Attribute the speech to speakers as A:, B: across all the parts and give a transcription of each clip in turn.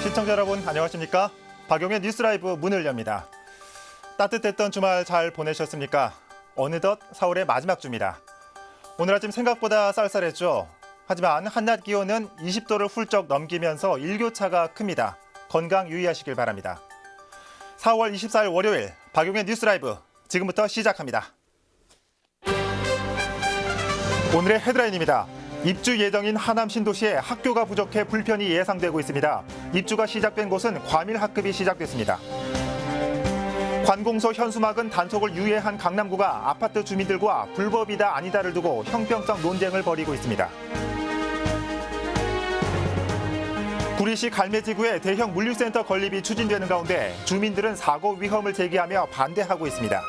A: 시청자 여러분 안녕하십니까? 박용의 뉴스 라이브 문을 엽니다. 따뜻했던 주말 잘 보내셨습니까? 어느덧 4월의 마지막 주입니다. 오늘 아침 생각보다 쌀쌀했죠. 하지만 한낮 기온은 20도를 훌쩍 넘기면서 일교차가 큽니다. 건강 유의하시길 바랍니다. 4월 24일 월요일 박용의 뉴스 라이브 지금부터 시작합니다. 오늘의 헤드라인입니다. 입주 예정인 하남 신도시에 학교가 부족해 불편이 예상되고 있습니다. 입주가 시작된 곳은 과밀 학급이 시작됐습니다. 관공서 현수막은 단속을 유예한 강남구가 아파트 주민들과 불법이다 아니다를 두고 형평성 논쟁을 벌이고 있습니다. 구리시 갈매지구에 대형 물류센터 건립이 추진되는 가운데 주민들은 사고 위험을 제기하며 반대하고 있습니다.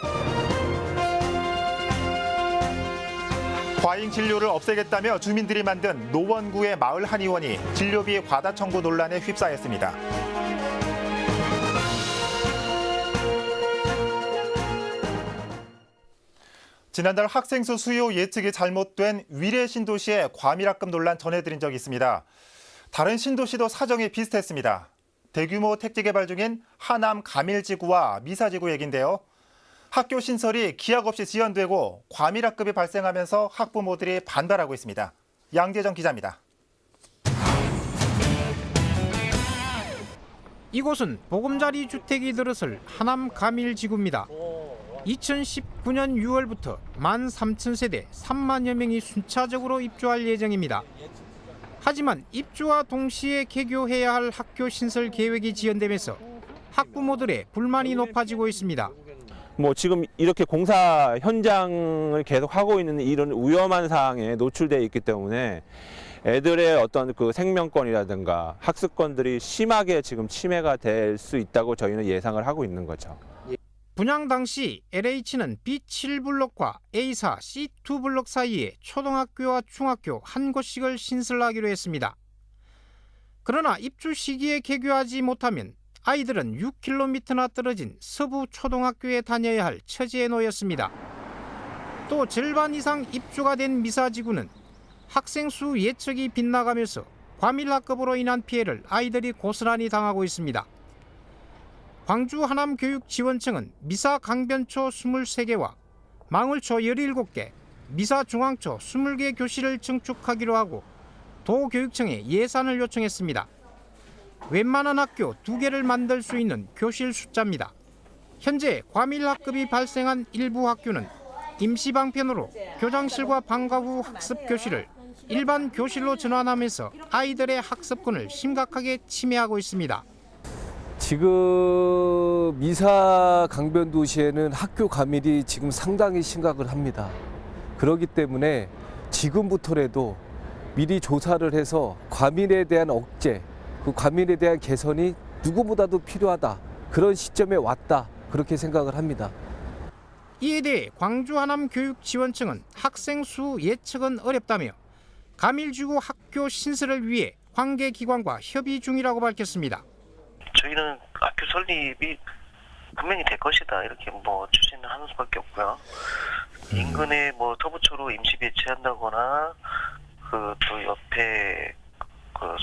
A: 과잉 진료를 없애겠다며 주민들이 만든 노원구의 마을 한의원이 진료비 과다 청구 논란에 휩싸였습니다. 지난달 학생수 수요 예측이 잘못된 위례 신도시의 과밀학급 논란 전해드린 적이 있습니다. 다른 신도시도 사정이 비슷했습니다. 대규모 택지 개발 중인 하남 가밀지구와 미사지구 얘긴데요. 학교 신설이 기약 없이 지연되고 과밀학급이 발생하면서 학부모들이 반발하고 있습니다. 양재정 기자입니다.
B: 이곳은 보금자리 주택이 들어설 하남 가밀지구입니다. 2019년 6월부터 13,000세대 3만여 명이 순차적으로 입주할 예정입니다. 하지만 입주와 동시에 개교해야 할 학교 신설 계획이 지연되면서 학부모들의 불만이 높아지고 있습니다.
C: 지금 이렇게 공사 현장을 계속 하고 있는 이런 위험한 상황에 노출되어 있기 때문에 애들의 어떤 그 생명권이라든가 학습권들이 심하게 지금 침해가 될 수 있다고 저희는 예상을 하고 있는 거죠.
B: 분양 당시 LH는 B7블록과 A4, C2 블록 사이에 초등학교와 중학교 한 곳씩을 신설하기로 했습니다. 그러나 입주 시기에 개교하지 못하면 아이들은 6km나 떨어진 서부 초등학교에 다녀야 할 처지에 놓였습니다. 또 절반 이상 입주가 된 미사지구는 학생 수 예측이 빗나가면서 과밀학급으로 인한 피해를 아이들이 고스란히 당하고 있습니다. 광주 하남교육지원청은 미사 강변초 23개와 망울초 17개, 미사 중앙초 20개 교실을 증축하기로 하고 도교육청에 예산을 요청했습니다. 웬만한 학교 2개를 만들 수 있는 교실 숫자입니다. 현재 과밀학급이 발생한 일부 학교는 임시방편으로 교장실과 방과 후 학습교실을 일반 교실로 전환하면서 아이들의 학습권을 심각하게 침해하고 있습니다.
D: 지금 미사 강변 도시에는 학교 과밀이 지금 상당히 심각을 합니다. 그렇기 때문에 지금부터라도 미리 조사를 해서 과밀에 대한 억제, 그 과밀에 대한 개선이 누구보다도 필요하다. 그런 시점에 왔다. 그렇게 생각을 합니다.
B: 이에 대해 광주 하남교육지원청은 학생 수 예측은 어렵다며 가밀지구 학교 신설을 위해 관계기관과 협의 중이라고 밝혔습니다.
E: 저희는 학교 설립이 분명히 될 것이다 이렇게 추진을 하는 수밖에 없고요. 인근에 터부초로 임시 배치한다거나 또 옆에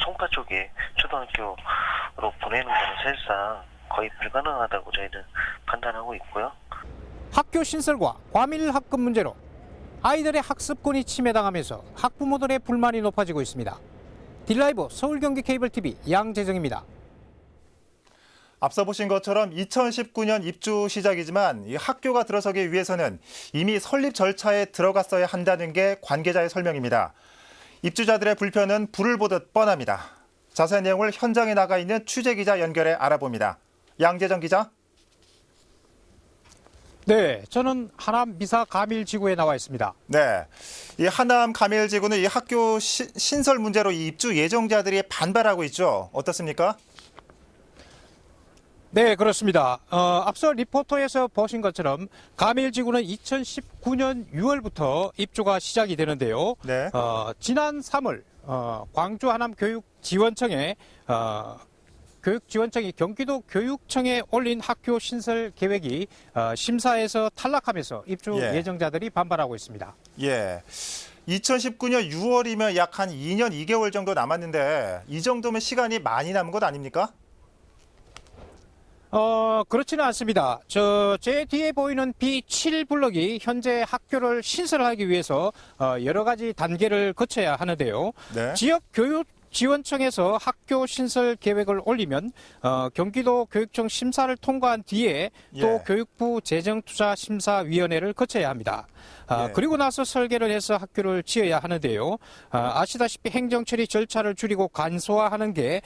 E: 송파 쪽에 초등학교로 보내는 것은 사실상 거의 불가능하다고 저희는 판단하고 있고요.
B: 학교 신설과 과밀 학급 문제로 아이들의 학습권이 침해당하면서 학부모들의 불만이 높아지고 있습니다. 딜라이브 서울경기 케이블TV 양재정입니다.
A: 앞서 보신 것처럼 2019년 입주 시작이지만 이 학교가 들어서기 위해서는 이미 설립 절차에 들어갔어야 한다는 게 관계자의 설명입니다. 입주자들의 불편은 불을 보듯 뻔합니다. 자세한 내용을 현장에 나가 있는 취재기자 연결해 알아봅니다. 양재정 기자.
B: 네, 저는 하남 미사 가밀지구에 나와 있습니다.
A: 네, 이 하남 가밀지구는 이 학교 신설 문제로 이 입주 예정자들이 반발하고 있죠. 어떻습니까?
B: 네, 그렇습니다. 앞서 리포터에서 보신 것처럼 가밀지구는 2019년 6월부터 입주가 시작이 되는데요.
A: 네.
B: 지난 3월 광주 하남교육지원청에 교육지원청이 경기도 교육청에 올린 학교 신설 계획이 심사에서 탈락하면서 입주 예정자들이 반발하고 있습니다.
A: 예. 2019년 6월이면 약 한 2년 2개월 정도 남았는데 이 정도면 시간이 많이 남은 것 아닙니까?
B: 그렇지는 않습니다. 제 뒤에 보이는 B7 블럭이 현재 학교를 신설하기 위해서 여러 가지 단계를 거쳐야 하는데요.
A: 네.
B: 지역 교육 지원청에서 학교 신설 계획을 올리면 경기도 교육청 심사를 통과한 뒤에 또
A: 예.
B: 교육부 재정투자심사위원회를 거쳐야 합니다.
A: 예.
B: 그리고 나서 설계를 해서 학교를 지어야 하는데요. 아시다시피 행정처리 절차를 줄이고 간소화하는 게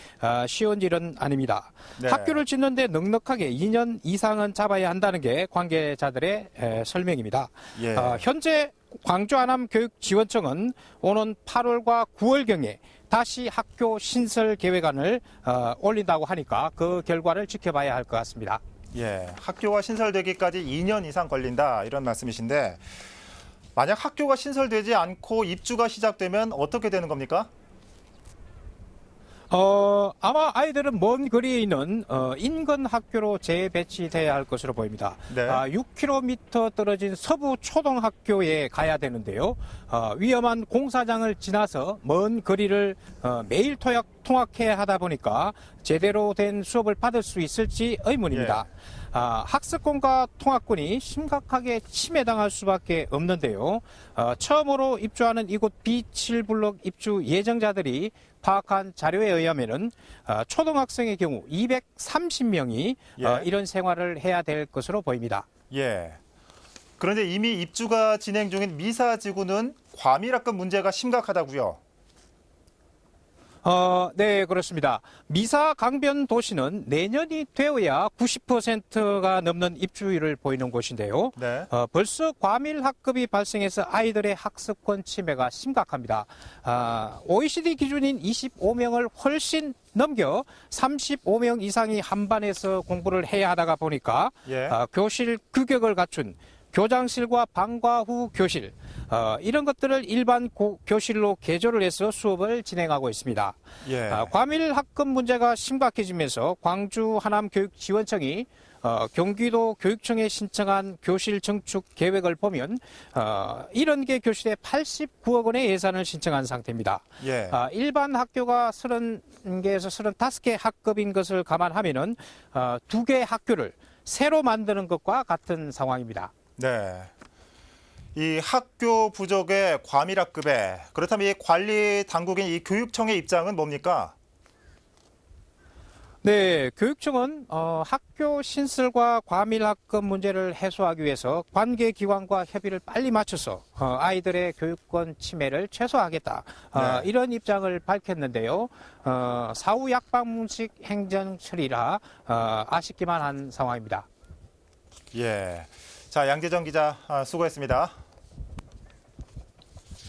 B: 쉬운 일은 아닙니다.
A: 네.
B: 학교를 짓는데 넉넉하게 2년 이상은 잡아야 한다는 게 관계자들의 설명입니다.
A: 예.
B: 현재 광주 안암교육지원청은 오는 8월과 9월경에 다시 학교 신설 계획안을 올린다고 하니까 그 결과를 지켜봐야 할 것 같습니다.
A: 예, 학교가 신설되기까지 2년 이상 걸린다 이런 말씀이신데 만약 학교가 신설되지 않고 입주가 시작되면 어떻게 되는 겁니까?
B: 아마 아이들은 먼 거리에 있는 인근 학교로 재배치돼야 할 것으로 보입니다.
A: 네.
B: 6km 떨어진 서부 초등학교에 가야 되는데요. 위험한 공사장을 지나서 먼 거리를 매일 통학해야 하다 보니까 제대로 된 수업을 받을 수 있을지 의문입니다. 학습권과 통학권이 심각하게 침해당할 수밖에 없는데요. 처음으로 입주하는 이곳 B7 블록 입주 예정자들이 파악한 자료에 의하면은 초등학생의 경우 230명이
A: 예.
B: 이런 생활을 해야 될 것으로 보입니다.
A: 예. 그런데 이미 입주가 진행 중인 미사지구는 과밀학급 문제가 심각하다고요.
B: 네, 그렇습니다. 미사 강변 도시는 내년이 되어야 90%가 넘는 입주율을 보이는 곳인데요.
A: 네.
B: 벌써 과밀 학급이 발생해서 아이들의 학습권 침해가 심각합니다. OECD 기준인 25명을 훨씬 넘겨 35명 이상이 한 반에서 공부를 해야 하다가 보니까
A: 예.
B: 교실 규격을 갖춘 교장실과 방과 후 교실 이런 것들을 일반 교실로 개조를 해서 수업을 진행하고 있습니다.
A: 예.
B: 과밀 학급 문제가 심각해지면서 광주 하남교육지원청이 경기도 교육청에 신청한 교실 증축 계획을 보면 70개 교실에 89억 원의 예산을 신청한 상태입니다.
A: 예.
B: 일반 학교가 30개에서 35개 학급인 것을 감안하면은 2개 학교를 새로 만드는 것과 같은 상황입니다.
A: 네. 이 학교 부족의 과밀학급에 그렇다면 이 관리 당국인 이 교육청의 입장은 뭡니까?
B: 네, 교육청은 학교 신설과 과밀학급 문제를 해소하기 위해서 관계기관과 협의를 빨리 맞춰서 아이들의 교육권 침해를 최소화하겠다.
A: 네.
B: 이런 입장을 밝혔는데요. 사후 약방식 행정 처리라 아쉽기만 한 상황입니다.
A: 예. 자, 양재정 기자 수고했습니다.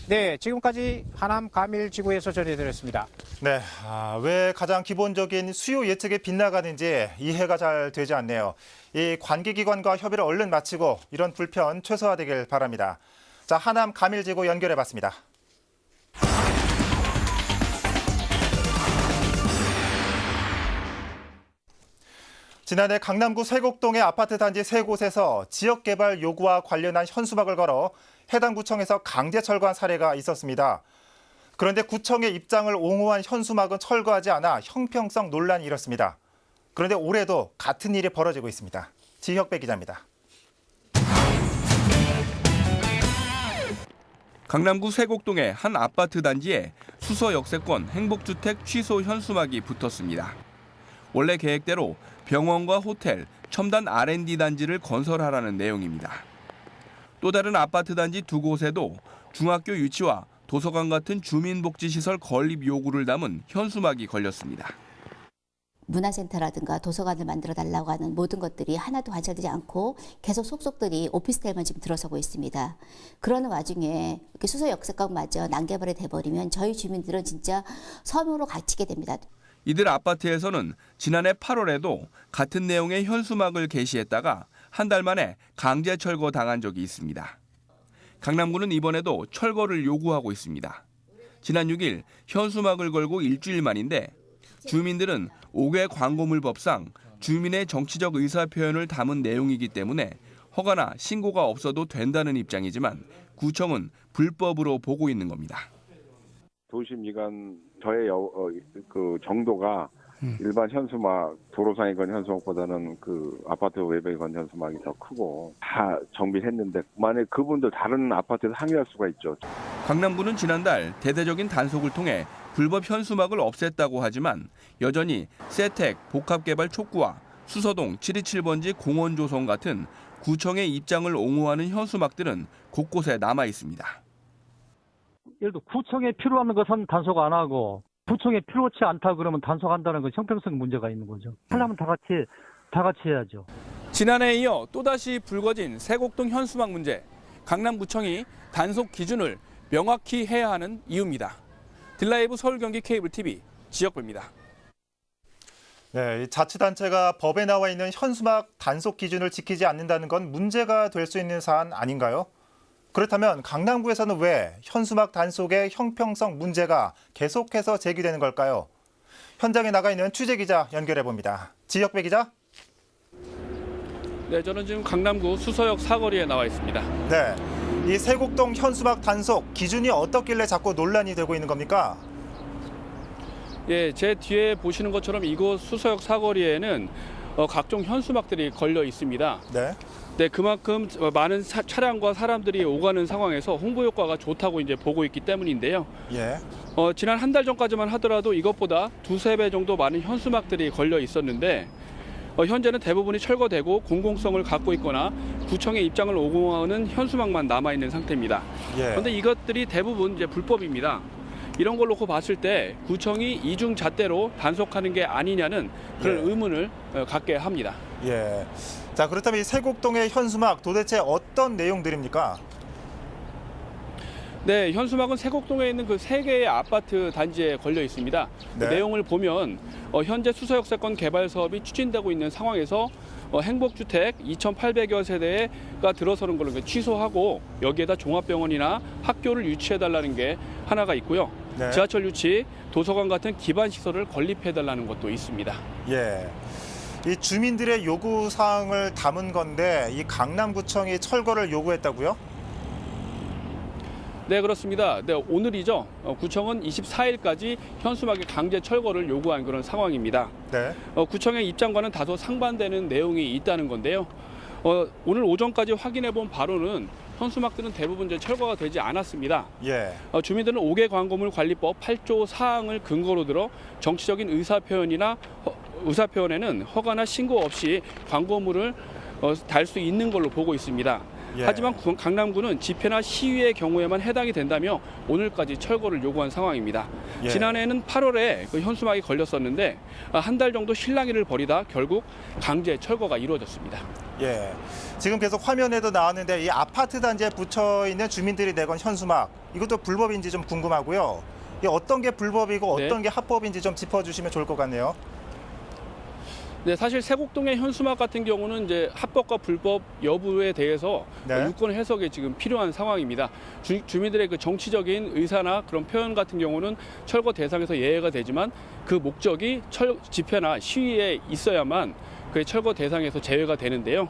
B: 네, 지금까지 하남 가밀지구에서 전해드렸습니다.
A: 네, 왜 가장 기본적인 수요 예측이 빗나가는지 이해가 잘 되지 않네요. 이 관계기관과 협의를 얼른 마치고 이런 불편 최소화되길 바랍니다. 자, 하남 가밀지구 연결해봤습니다. 지난해 강남구 세곡동의 아파트 단지 3곳에서 지역개발 요구와 관련한 현수막을 걸어 해당 구청에서 강제 철거한 사례가 있었습니다. 그런데 구청의 입장을 옹호한 현수막은 철거하지 않아 형평성 논란이 일었습니다. 그런데 올해도 같은 일이 벌어지고 있습니다. 지혁배 기자입니다.
F: 강남구 세곡동의 한 아파트 단지에 수서 역세권 행복주택 취소 현수막이 붙었습니다. 원래 계획대로 병원과 호텔, 첨단 R&D 단지를 건설하라는 내용입니다. 또 다른 아파트 단지 2곳에도 중학교 유치와 도서관 같은 주민복지시설 건립 요구를 담은 현수막이 걸렸습니다.
G: 문화센터라든가 도서관을 만들어 달라고 하는 모든 것들이 하나도 관찰되지 않고 계속 속속들이 오피스텔만 지금 들어서고 있습니다. 그러는 와중에 이렇게 수서 역세권마저 난개발이 돼버리면 저희 주민들은 진짜 섬으로 갇히게 됩니다.
F: 이들 아파트에서는 지난해 8월에도 같은 내용의 현수막을 게시했다가 한 달 만에 강제 철거 당한 적이 있습니다. 강남구는 이번에도 철거를 요구하고 있습니다. 지난 6일 현수막을 걸고 일주일 만인데 주민들은 5개 광고물법상 주민의 정치적 의사표현을 담은 내용이기 때문에 허가나 신고가 없어도 된다는 입장이지만 구청은 불법으로 보고 있는 겁니다.
H: 도시 미관서의 그 정도가 일반 현수막, 도로상에 건 현수막보다는 그 아파트 외벽에 건 현수막이 더 크고 다 정비했는데 만약에 그분들 다른 아파트에서 항의할 수가 있죠.
F: 강남구는 지난달 대대적인 단속을 통해 불법 현수막을 없앴다고 하지만 여전히 세택, 복합개발 촉구와 수서동 727번지 공원 조성 같은 구청의 입장을 옹호하는 현수막들은 곳곳에 남아 있습니다.
I: 예를 들어 구청에 필요한 것은 단속 안 하고 구청에 필요치 않다 그러면 단속한다는 건 형평성 문제가 있는 거죠. 하려면 다 같이 해야죠.
J: 지난해에 이어 또다시 불거진 세곡동 현수막 문제. 강남구청이 단속 기준을 명확히 해야 하는 이유입니다. 딜라이브 서울 경기 케이블 TV 지역부입니다.
A: 네, 이 자치단체가 법에 나와 있는 현수막 단속 기준을 지키지 않는다는 건 문제가 될 수 있는 사안 아닌가요? 그렇다면 강남구에서는 왜 현수막 단속의 형평성 문제가 계속해서 제기되는 걸까요? 현장에 나가 있는 취재기자 연결해 봅니다. 지역배 기자.
J: 네, 저는 지금 강남구 수서역 사거리에 나와 있습니다.
A: 네, 이 세곡동 현수막 단속 기준이 어떻길래 자꾸 논란이 되고 있는 겁니까?
J: 예, 제 뒤에 보시는 것처럼 이곳 수서역 사거리에는 각종 현수막들이 걸려 있습니다.
A: 네.
J: 네, 그만큼 많은 차량과 사람들이 오가는 상황에서 홍보 효과가 좋다고 이제 보고 있기 때문인데요.
A: 예.
J: 지난 한 달 전까지만 하더라도 이것보다 두세 배 정도 많은 현수막들이 걸려 있었는데 현재는 대부분이 철거되고 공공성을 갖고 있거나 구청의 입장을 옹호하는 현수막만 남아 있는 상태입니다.
A: 예.
J: 그런데 이것들이 대부분 이제 불법입니다. 이런 걸 놓고 봤을 때 구청이 이중잣대로 단속하는 게 아니냐는 그런
A: 예.
J: 의문을 갖게 합니다.
A: 예. 자, 그렇다면 이 세곡동의 현수막 도대체 어떤 내용들입니까?
J: 네, 현수막은 세곡동에 있는 그 3개의 아파트 단지에 걸려 있습니다.
A: 네.
J: 그 내용을 보면 현재 수서역세권 개발 사업이 추진되고 있는 상황에서 행복주택 2,800여 세대가 들어서는 걸로 취소하고 여기에다 종합병원이나 학교를 유치해달라는 게 하나가 있고요.
A: 네.
J: 지하철 유치, 도서관 같은 기반 시설을 건립해달라는 것도 있습니다.
A: 예. 이 주민들의 요구 사항을 담은 건데 이 강남구청이 철거를 요구했다고요?
J: 네, 그렇습니다. 네, 오늘이죠. 구청은 24일까지 현수막의 강제 철거를 요구한 그런 상황입니다.
A: 네.
J: 구청의 입장과는 다소 상반되는 내용이 있다는 건데요. 오늘 오전까지 확인해 본 바로는 현수막들은 대부분 이제 철거가 되지 않았습니다.
A: 예.
J: 주민들은 5개 광고물 관리법 8조 사항을 근거로 들어 정치적인 의사표현에는 허가나 신고 없이 광고물을 달 수 있는 걸로 보고 있습니다.
A: 예.
J: 하지만 강남구는 집회나 시위의 경우에만 해당이 된다며 오늘까지 철거를 요구한 상황입니다.
A: 예.
J: 지난해에는 8월에 그 현수막이 걸렸었는데 한 달 정도 실랑이를 벌이다 결국 강제 철거가 이루어졌습니다.
A: 예. 지금 계속 화면에도 나왔는데 이 아파트 단지에 붙여 있는 주민들이 내건 현수막 이것도 불법인지 좀 궁금하고요. 이게 어떤 게 불법이고
J: 네.
A: 어떤 게 합법인지 좀 짚어주시면 좋을 것 같네요.
J: 네, 사실 세곡동의 현수막 같은 경우는 이제 합법과 불법 여부에 대해서
A: 네.
J: 유권 해석이 지금 필요한 상황입니다. 주민들의 그 정치적인 의사나 그런 표현 같은 경우는 철거 대상에서 예외가 되지만 그 목적이 집회나 시위에 있어야만 그 철거 대상에서 제외가 되는데요.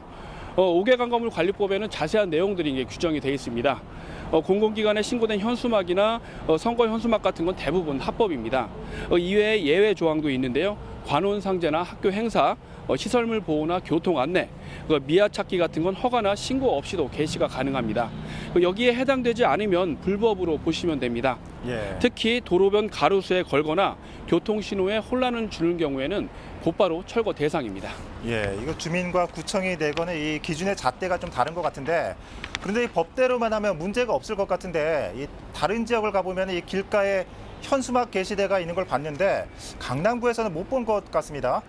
J: 5개 광고물 관리법에는 자세한 내용들이 이제 규정이 되어 있습니다. 공공기관에 신고된 현수막이나 선거 현수막 같은 건 대부분 합법입니다. 이외에 예외 조항도 있는데요. 관혼상제나 학교 행사, 시설물 보호나 교통 안내, 미아 찾기 같은 건 허가나 신고 없이도 게시가 가능합니다. 여기에 해당되지 않으면 불법으로 보시면 됩니다.
A: 예.
J: 특히 도로변 가로수에 걸거나 교통신호에 혼란을 주는 경우에는 곧바로 철거 대상입니다.
A: 예, 이거 주민과 구청이 내거는 이 기준의 잣대가 좀 다른 것 같은데 그런데 이 법대로만 하면 문제가 없을 것 같은데 이 다른 지역을 가보면 이 길가에 현수막 게시대가 있는 걸 봤는데 강남구에서는 못 본 것 같습니다.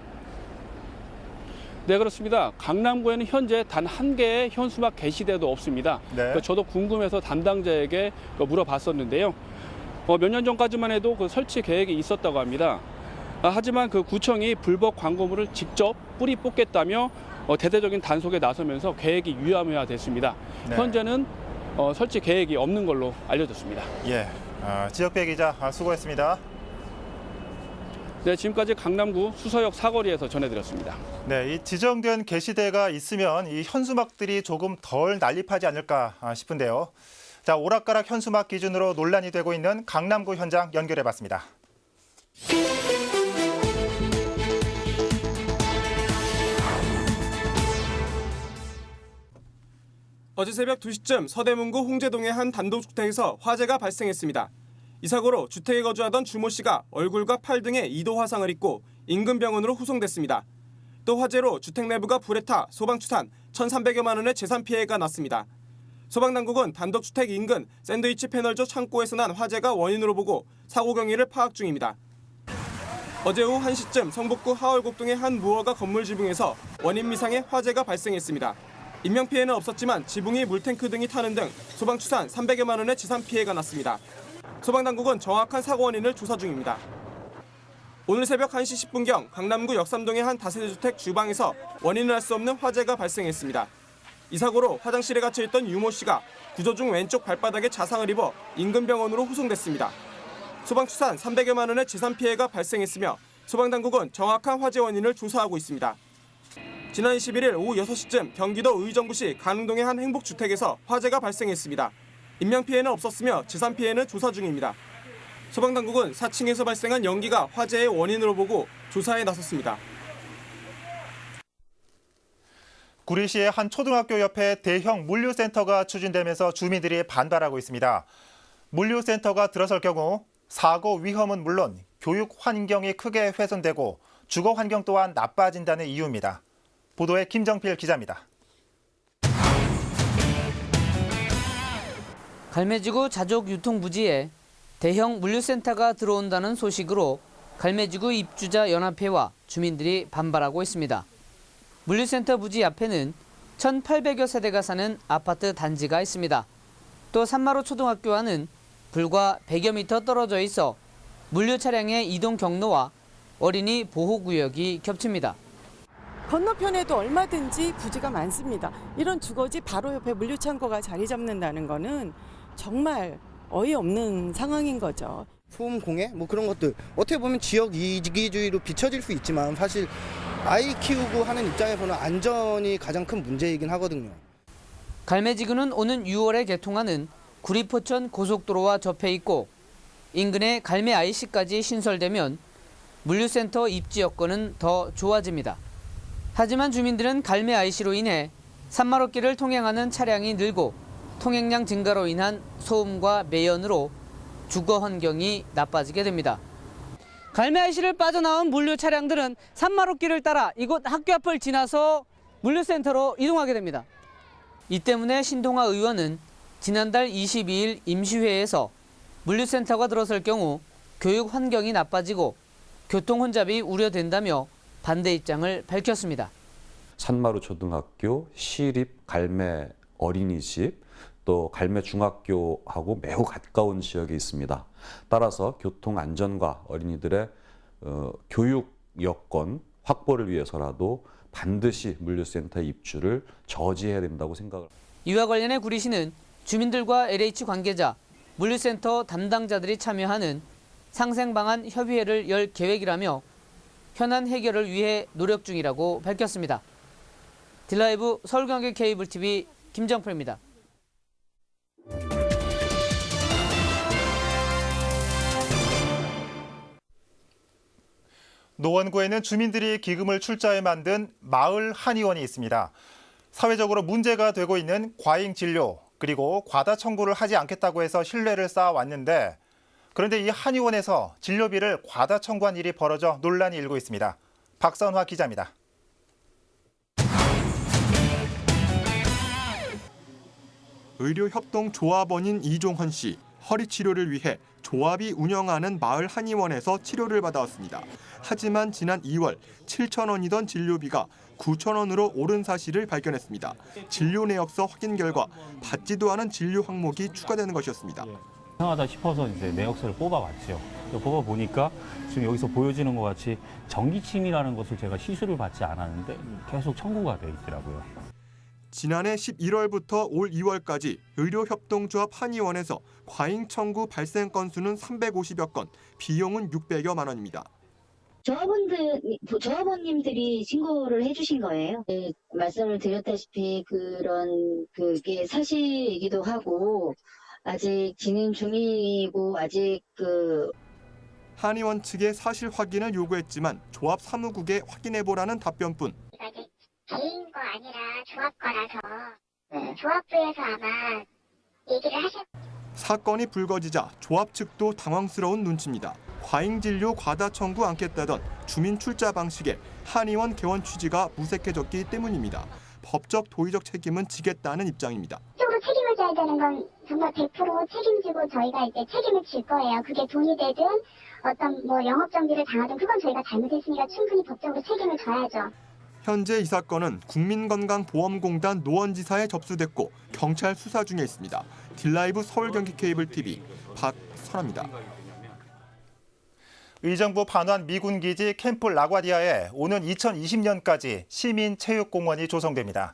J: 네, 그렇습니다. 강남구에는 현재 단 한 개의 현수막 게시대도 없습니다.
A: 네.
J: 저도 궁금해서 담당자에게 물어봤었는데요. 몇 년 전까지만 해도 그 설치 계획이 있었다고 합니다. 하지만 그 구청이 불법 광고물을 직접 뿌리 뽑겠다며 대대적인 단속에 나서면서 계획이 유야무야됐습니다.
A: 네.
J: 현재는 설치 계획이 없는 걸로 알려졌습니다.
A: 예, 지역배 기자 수고했습니다.
J: 네, 지금까지 강남구 수서역 사거리에서 전해드렸습니다.
A: 네, 이 지정된 게시대가 있으면 이 현수막들이 조금 덜 난립하지 않을까 싶은데요. 자, 오락가락 현수막 기준으로 논란이 되고 있는 강남구 현장 연결해봤습니다.
K: 어제 새벽 2시쯤 서대문구 홍제동의 한 단독주택에서 화재가 발생했습니다. 이 사고로 주택에 거주하던 주모 씨가 얼굴과 팔 등에 2도 화상을 입고 인근 병원으로 후송됐습니다. 또 화재로 주택 내부가 불에 타 소방 추산 1,300여만 원의 재산 피해가 났습니다. 소방당국은 단독주택 인근 샌드위치 패널조 창고에서 난 화재가 원인으로 보고 사고 경위를 파악 중입니다. 어제 오후 1시쯤 성북구 하월곡동의 한 무허가 건물 지붕에서 원인 미상의 화재가 발생했습니다. 인명피해는 없었지만 지붕이 물탱크 등이 타는 등 소방 추산 300여만 원의 재산 피해가 났습니다. 소방당국은 정확한 사고 원인을 조사 중입니다. 오늘 새벽 1시 10분경 강남구 역삼동의 한 다세대 주택 주방에서 원인을 알 수 없는 화재가 발생했습니다. 이 사고로 화장실에 갇혀있던 유모 씨가 구조 중 왼쪽 발바닥에 자상을 입어 인근 병원으로 후송됐습니다. 소방 추산 300여만 원의 재산 피해가 발생했으며 소방당국은 정확한 화재 원인을 조사하고 있습니다. 지난 21일 오후 6시쯤 경기도 의정부시 가능동의 한 행복주택에서 화재가 발생했습니다. 인명피해는 없었으며 재산 피해는 조사 중입니다. 소방당국은 4층에서 발생한 연기가 화재의 원인으로 보고 조사에 나섰습니다.
A: 구리시의 한 초등학교 옆에 대형 물류센터가 추진되면서 주민들이 반발하고 있습니다. 물류센터가 들어설 경우 사고 위험은 물론 교육 환경이 크게 훼손되고 주거 환경 또한 나빠진다는 이유입니다. 보도에 김정필 기자입니다.
L: 갈매지구 자족 유통부지에 대형 물류센터가 들어온다는 소식으로 갈매지구 입주자 연합회와 주민들이 반발하고 있습니다. 물류센터 부지 앞에는 1,800여 세대가 사는 아파트 단지가 있습니다. 또 산마루 초등학교와는 불과 100여 미터 떨어져 있어 물류 차량의 이동 경로와 어린이 보호구역이 겹칩니다.
M: 건너편에도 얼마든지 부지가 많습니다. 이런 주거지 바로 옆에 물류창고가 자리 잡는다는 거는 정말 어이없는 상황인 거죠.
N: 소음 공해 뭐 그런 것들 어떻게 보면 지역 이기주의로 비춰질 수 있지만 사실 아이 키우고 하는 입장에서는 안전이 가장 큰 문제이긴 하거든요.
L: 갈매지구는 오는 6월에 개통하는 구리포천 고속도로와 접해 있고 인근에 갈매 IC까지 신설되면 물류센터 입지 여건은 더 좋아집니다. 하지만 주민들은 갈매 IC로 인해 산마루길을 통행하는 차량이 늘고 통행량 증가로 인한 소음과 매연으로 주거 환경이 나빠지게 됩니다. 갈매 IC를 빠져나온 물류 차량들은 산마루길을 따라 이곳 학교 앞을 지나서 물류센터로 이동하게 됩니다. 이 때문에 신동아 의원은 지난달 22일 임시회에서 물류센터가 들어설 경우 교육 환경이 나빠지고 교통 혼잡이 우려된다며 반대 입장을 밝혔습니다.
O: 산마루 초등학교, 시립 갈매 어린이집, 또 갈매 중학교하고 매우 가까운 지역에 있습니다. 따라서 교통 안전과 어린이들의 교육 여건 확보를 위해서라도 반드시 물류센터 입주를 저지해야 된다고 생각을.
L: 이와 관련해 구리시는 주민들과 LH 관계자, 물류센터 담당자들이 참여하는 상생방안 협의회를 열 계획이라며 현안 해결을 위해 노력 중이라고 밝혔습니다. 딜라이브 서울경기 케이블 TV 김정표입니다.
A: 노원구에는 주민들이 기금을 출자해 만든 마을 한의원이 있습니다. 사회적으로 문제가 되고 있는 과잉 진료 그리고 과다 청구를 하지 않겠다고 해서 신뢰를 쌓아왔는데 그런데 이 한의원에서 진료비를 과다 청구한 일이 벌어져 논란이 일고 있습니다. 박선화 기자입니다.
P: 의료협동조합원인 이종헌 씨, 허리 치료를 위해 조합이 운영하는 마을 한의원에서 치료를 받아왔습니다. 하지만 지난 2월 7,000원이던 진료비가 9,000원으로 오른 사실을 발견했습니다. 진료 내역서 확인 결과 받지도 않은 진료 항목이 추가되는 것이었습니다.
Q: 이상하다 싶어서 이제 내역서를 뽑아봤죠. 뽑아보니까 지금 여기서 보여지는 것 같이 정기침이라는 것을 제가 시술을 받지 않았는데 계속 청구가 돼 있더라고요.
P: 지난해 11월부터 올 2월까지 의료협동조합 한의원에서 과잉 청구 발생 건수는 350여 건, 비용은 600여만 원입니다.
R: 조합원님들이 신고를 해주신 거예요. 네, 말씀을 드렸다시피 그게 사실이기도 하고 아직 진행 중이고 아직
P: 한의원 측에 사실 확인을 요구했지만 조합 사무국에 확인해보라는 답변뿐.
R: 개인 거 아니라 조합 거라서
S: 조합부에서 아마 얘기를 하실.
P: 사건이 불거지자 조합 측도 당황스러운 눈치입니다. 과잉진료 과다 청구 않겠다던 주민 출자 방식에 한의원 개원 취지가 무색해졌기 때문입니다. 법적 도의적 책임은 지겠다는 입장입니다.
S: 법적으로 책임을 져야 되는 건 정말 100% 책임지고 저희가 이제 책임을 질 거예요. 그게 돈이 되든 어떤 뭐 영업 정지를 당하든 그건 저희가 잘못했으니까 충분히 법적으로 책임을 져야죠.
P: 현재 이 사건은 국민건강보험공단 노원지사에 접수됐고 경찰 수사 중에 있습니다. 딜라이브 서울경기케이블TV 박선아입니다.
A: 의정부 반환 미군기지 캠프 라과디아에 오는 2020년까지 시민체육공원이 조성됩니다.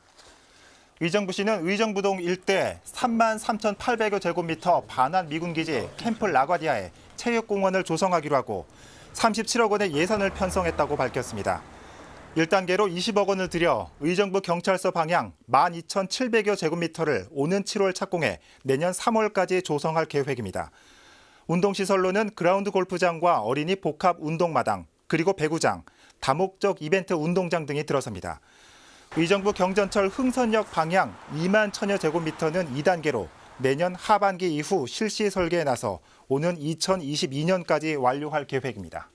A: 의정부시는 의정부동 일대 33,800여 제곱미터 반환 미군기지 캠프 라과디아에 체육공원을 조성하기로 하고 37억 원의 예산을 편성했다고 밝혔습니다. 1단계로 20억 원을 들여 의정부 경찰서 방향 12,700여 제곱미터를 오는 7월 착공해 내년 3월까지 조성할 계획입니다. 운동시설로는 그라운드 골프장과 어린이 복합 운동마당, 그리고 배구장, 다목적 이벤트 운동장 등이 들어섭니다. 의정부 경전철 흥선역 방향 2만 1,000여 제곱미터는 2단계로 내년 하반기 이후 실시 설계에 나서 오는 2022년까지 완료할 계획입니다.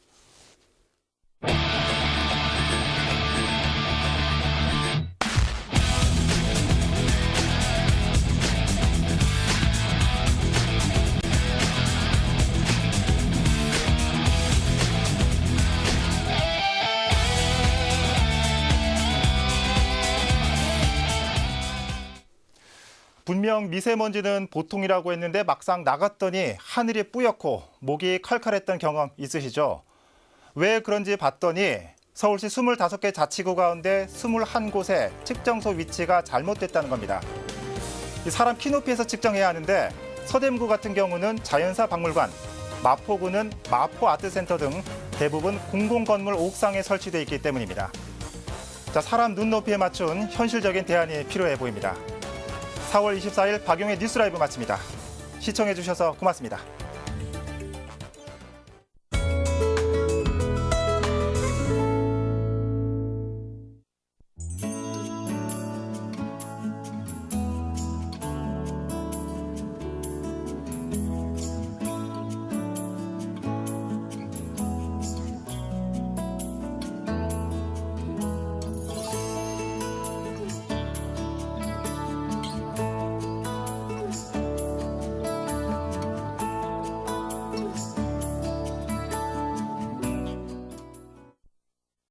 A: 분명 미세먼지는 보통이라고 했는데 막상 나갔더니 하늘이 뿌옇고 목이 칼칼했던 경험 있으시죠? 왜 그런지 봤더니 서울시 25개 자치구 가운데 21곳에 측정소 위치가 잘못됐다는 겁니다. 사람 키높이에서 측정해야 하는데 서대문구 같은 경우는 자연사 박물관, 마포구는 마포아트센터 등 대부분 공공건물 옥상에 설치돼 있기 때문입니다. 자, 사람 눈높이에 맞춘 현실적인 대안이 필요해 보입니다. 4월 24일 박용의 뉴스라이브 마칩니다. 시청해주셔서 고맙습니다.